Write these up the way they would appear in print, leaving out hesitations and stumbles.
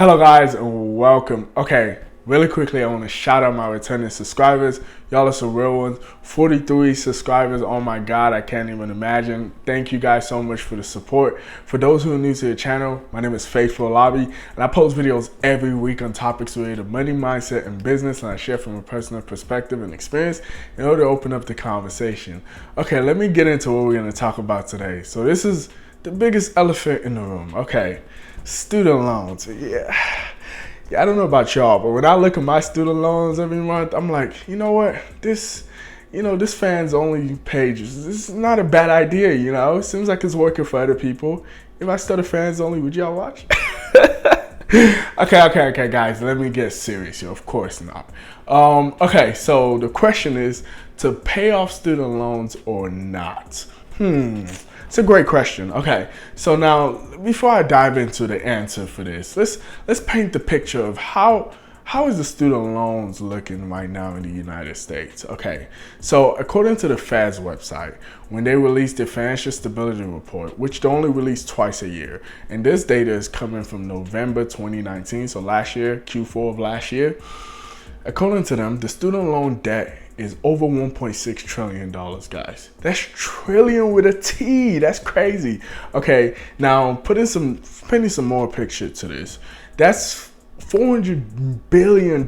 Hello guys and welcome. Okay, really quickly I want to shout out my returning subscribers. Y'all are some real ones. 43 subscribers. Oh my god, I can't even imagine. Thank you guys so much for the support. For those who are new to the channel, my name is Faithful Lobby and I post videos every week on topics related to money, mindset, and business, and I share from a personal perspective and experience in order to open up the conversation. Okay, let me get into what we're going to talk about today. So this is the biggest elephant in the room. Okay, student loans. Yeah, I don't know about y'all, but when I look at my student loans every month, I'm like, you know what? This fans only page, this is not a bad idea, you know? It seems like it's working for other people. If I started fans only, would y'all watch? Okay, guys, let me get serious here. Of course not. Okay, so the question is to pay off student loans or not? It's a great question. Okay, so now before I dive into the answer for this, let's paint the picture of how is the student loans looking right now in the United States. Okay, so according to the Fed's website, when they released their financial stability report, which they only release twice a year, and this data is coming from November 2019, so last year, Q4 of last year. According to them, the student loan debt is over $1.6 trillion, guys. That's trillion with a T. That's crazy. Okay, now painting some more picture to this. That's $400 billion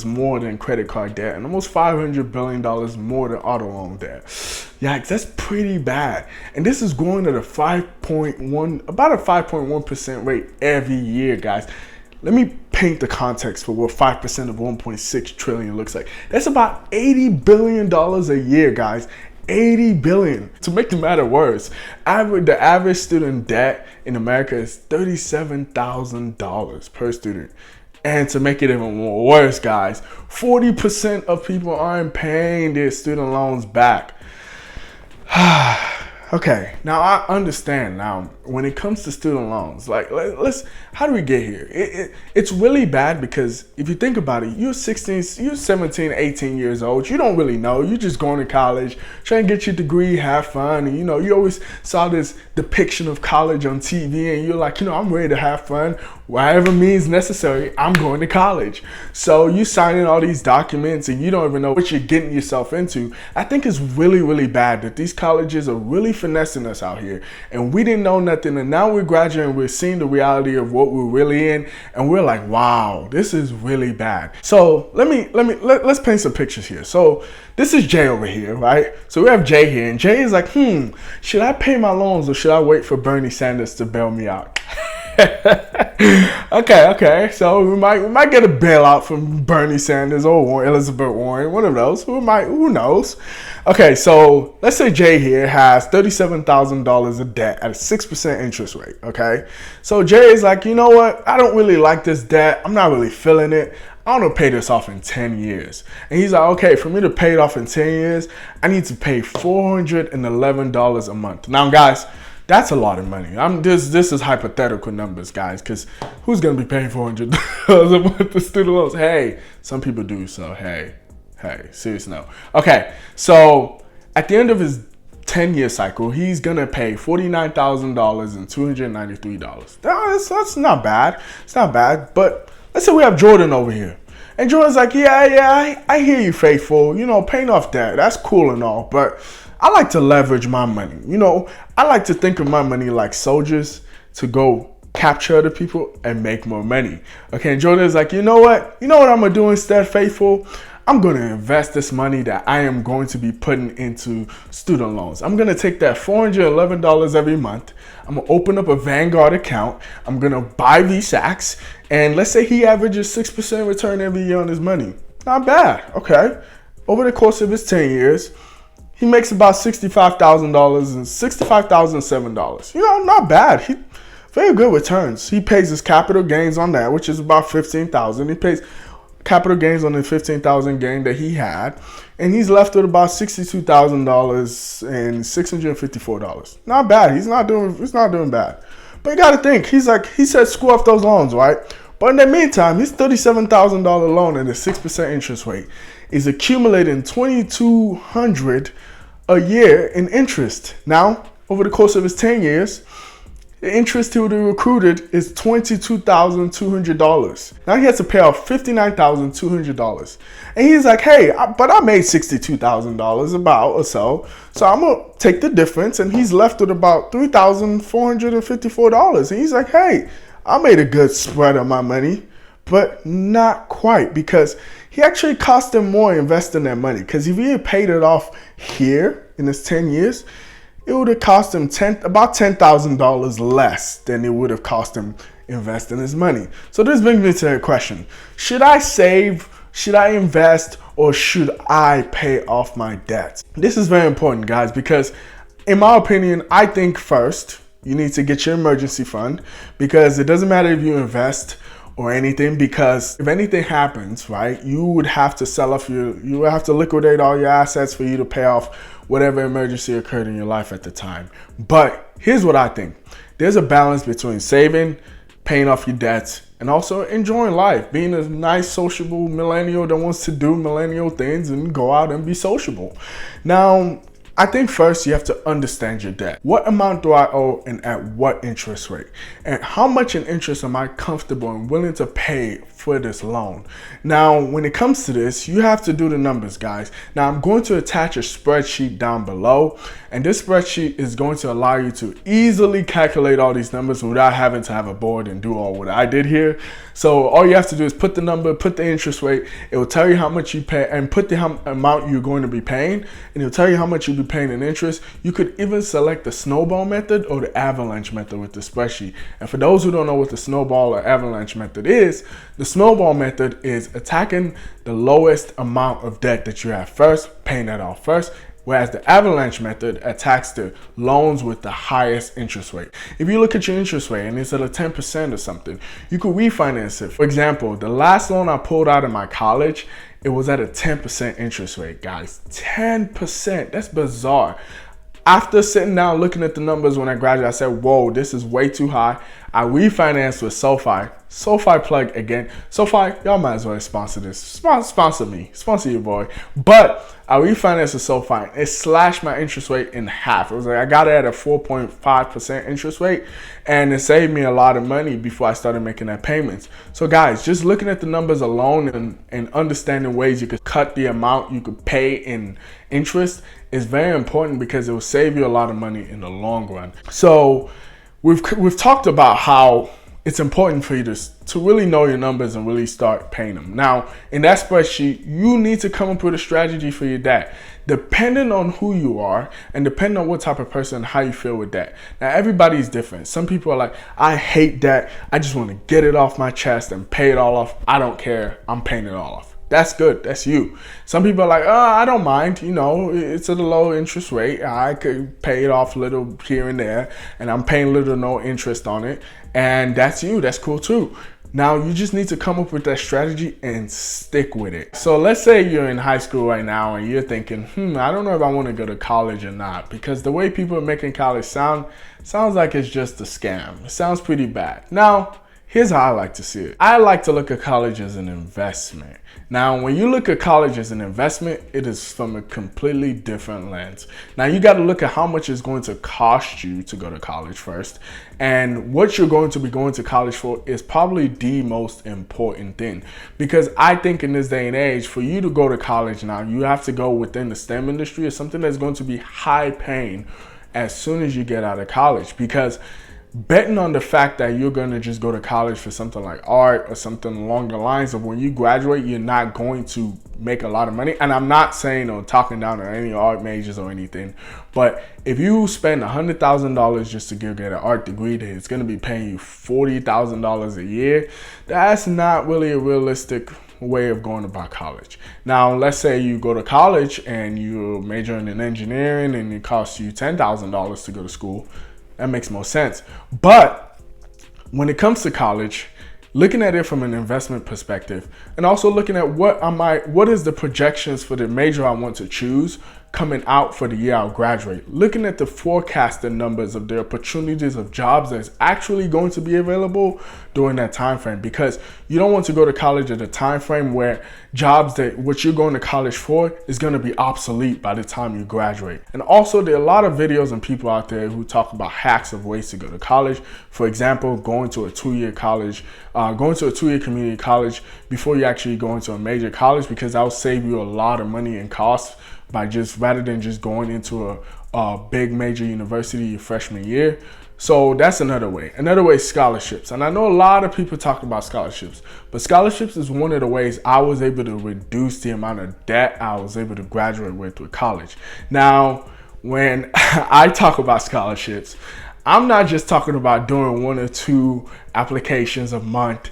more than credit card debt and almost $500 billion more than auto loan debt. Yikes, that's pretty bad. And this is growing at about a 5.1% rate every year, guys. Let me paint the context for what 5% of 1.6 trillion looks like. That's about $80 billion a year, guys. 80 billion. To make the matter worse, the average student debt in America is $37,000 per student. And to make it even more worse, guys, 40% of people aren't paying their student loans back. Okay, now I understand now when it comes to student loans, like how do we get here? It's really bad because if you think about it, you're 17, 18 years old. You don't really know. You're just going to college, trying to get your degree, have fun. And, you always saw this depiction of college on TV and you're like, I'm ready to have fun. Whatever means necessary, I'm going to college. So you sign in all these documents and you don't even know what you're getting yourself into. I think it's really, really bad that these colleges are really finessing us out here. And we didn't know nothing. And now we're graduating, we're seeing the reality of what we're really in. And we're like, wow, this is really bad. So let's paint some pictures here. So this is Jay over here, right? So we have Jay here. And Jay is like, should I pay my loans or should I wait for Bernie Sanders to bail me out? Okay. So we might get a bailout from Bernie Sanders or Elizabeth Warren, one of those. Who knows? Okay, so let's say Jay here has $37,000 of debt at a 6% interest rate. Okay, so Jay is like, you know what? I don't really like this debt. I'm not really feeling it. I want to pay this off in 10 years. And he's like, okay, for me to pay it off in 10 years, I need to pay $411 a month. Now, guys, that's a lot of money. This is hypothetical numbers, guys, because who's going to be paying $400 a month to student loans? Hey, some people do, so hey, serious no. Okay, so at the end of his 10-year cycle, he's going to pay $49,000 and $293. That's not bad. It's not bad, but let's say we have Jordan over here. And Jordan's like, yeah, I hear you, Faithful. Paying off debt, that's cool and all, but I like to leverage my money. I like to think of my money like soldiers to go capture other people and make more money. Okay, and Jordan's like, you know what I'm gonna do instead, Faithful? I'm gonna invest this money that I am going to be putting into student loans. I'm gonna take that $411 every month. I'm gonna open up a Vanguard account. I'm gonna buy VSACs, and let's say he averages 6% return every year on his money. Not bad. Okay, over the course of his 10 years. He makes about $65,000 and $65,007. Not bad. Very good returns. He pays his capital gains on that, which is about $15,000. He pays capital gains on the $15,000 gain that he had, and he's left with about $62,000 and $654. Not bad. He's not doing bad. But you got to think. He said screw off those loans, right? But in the meantime, his $37,000 loan at a 6% interest rate is accumulating $2,200 a year in interest. Now, over the course of his 10 years, The interest he would have recruited is $22,200. Now he has to pay off $59,200. And he's like, hey, but I made $62,000 about or so. So I'm going to take the difference. And he's left with about $3,454. And he's like, hey, I made a good spread of my money. But not quite, because he actually cost him more investing that money. Because if he had paid it off here in his 10 years, it would have cost him about $10,000 less than it would have cost him investing his money. So this brings me to the question: should I save, should I invest, or should I pay off my debts? This is very important, guys, because in my opinion, I think first you need to get your emergency fund, because it doesn't matter if you invest or anything, because if anything happens, right, you would have to sell off you would have to liquidate all your assets for you to pay off whatever emergency occurred in your life at the time. But here's what I think: there's a balance between saving, paying off your debts, and also enjoying life, being a nice sociable millennial that wants to do millennial things and go out and be sociable. Now, I think first you have to understand your debt. What amount do I owe and at what interest rate? And how much in interest am I comfortable and willing to pay for this loan? Now, when it comes to this, you have to do the numbers, guys. Now, I'm going to attach a spreadsheet down below, and this spreadsheet is going to allow you to easily calculate all these numbers without having to have a board and do all what I did here. So all you have to do is put the number, put the interest rate. It will tell you how much you pay, and put the amount you're going to be paying, and it'll tell you how much you'll be paying in interest. You could even select the snowball method or the avalanche method with the spreadsheet. And for those who don't know what the snowball or avalanche method is, the snowball method is attacking the lowest amount of debt that you have first, paying that off first, whereas the avalanche method attacks the loans with the highest interest rate. If you look at your interest rate and it's at a 10% or something, you could refinance it. For example, the last loan I pulled out of my college, it was at a 10% interest rate, guys. 10%, that's bizarre. After sitting down looking at the numbers when I graduated, I said, whoa, this is way too high. I refinanced with SoFi. SoFi plug again. SoFi, y'all might as well sponsor this. Sponsor me. Sponsor your boy. But I refinanced with SoFi. It slashed my interest rate in half. It was like I got it at a 4.5% interest rate, and it saved me a lot of money before I started making that payments. So guys, just looking at the numbers alone and understanding ways you could cut the amount you could pay in interest is very important, because it will save you a lot of money in the long run. So we've talked about how it's important for you to really know your numbers and really start paying them. Now, in that spreadsheet, you need to come up with a strategy for your debt, depending on who you are and depending on what type of person and how you feel with debt. Now, everybody's different. Some people are like, I hate debt. I just want to get it off my chest and pay it all off. I don't care. I'm paying it all off. That's good. That's you. Some people are like, I don't mind. You know, it's at a low interest rate. I could pay it off a little here and there, and I'm paying little or no interest on it. And that's you. That's cool too. Now, you just need to come up with that strategy and stick with it. So let's say you're in high school right now and you're thinking, I don't know if I want to go to college or not, because the way people are making college sounds like it's just a scam. It sounds pretty bad. Now, here's how I like to see it. I like to look at college as an investment. Now, when you look at college as an investment, it is from a completely different lens. Now, you got to look at how much it's going to cost you to go to college first. And what you're going to be going to college for is probably the most important thing. Because I think in this day and age, for you to go to college now, you have to go within the STEM industry or something that's going to be high paying as soon as you get out of college. Because betting on the fact that you're going to just go to college for something like art or something along the lines of when you graduate, you're not going to make a lot of money. And I'm not saying or talking down on any art majors or anything, but if you spend $100,000 just to get an art degree that it's going to be paying you $40,000 a year, that's not really a realistic way of going about college. Now, let's say you go to college and you're majoring in engineering and it costs you $10,000 to go to school. That makes more sense. But when it comes to college, looking at it from an investment perspective and also looking at what is the projections for the major I want to choose coming out for the year I'll graduate, looking at the forecasted numbers of the opportunities of jobs that's actually going to be available during that time frame, because you don't want to go to college at a time frame where jobs that what you're going to college for is going to be obsolete by the time you graduate. And also, there are a lot of videos and people out there who talk about hacks of ways to go to college. For example, going to a 2-year college, going to a 2-year community college before you actually go into a major college, because that will save you a lot of money and costs by just rather than just going into a big major university your freshman year. So that's another way. Another way is scholarships. And I know a lot of people talk about scholarships, but scholarships is one of the ways I was able to reduce the amount of debt I was able to graduate with college. Now, when I talk about scholarships, I'm not just talking about doing 1 or 2 applications a month.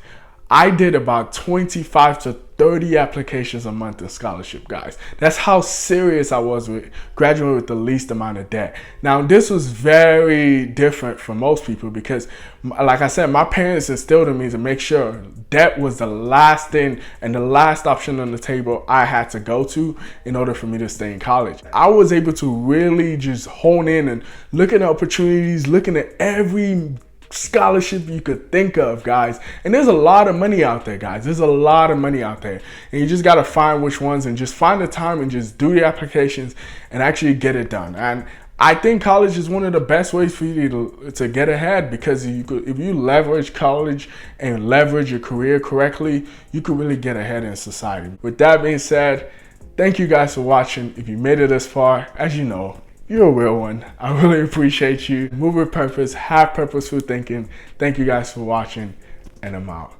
I did about 25 to 30 applications a month in scholarship, guys. That's how serious I was with graduating with the least amount of debt. Now, this was very different for most people because, like I said, my parents instilled in me to make sure debt was the last thing and the last option on the table I had to go to in order for me to stay in college. I was able to really just hone in and look at opportunities, looking at every scholarship you could think of, guys. And there's a lot of money out there, guys. There's a lot of money out there, and you just got to find which ones and just find the time and just do the applications and actually get it done. And I think college is one of the best ways for you to get ahead, because if you leverage college and leverage your career correctly, you could really get ahead in society. With that being said, thank you guys for watching. If you made it this far, as you know, you're a real one. I really appreciate you. Move with purpose, have purposeful thinking. Thank you guys for watching, and I'm out.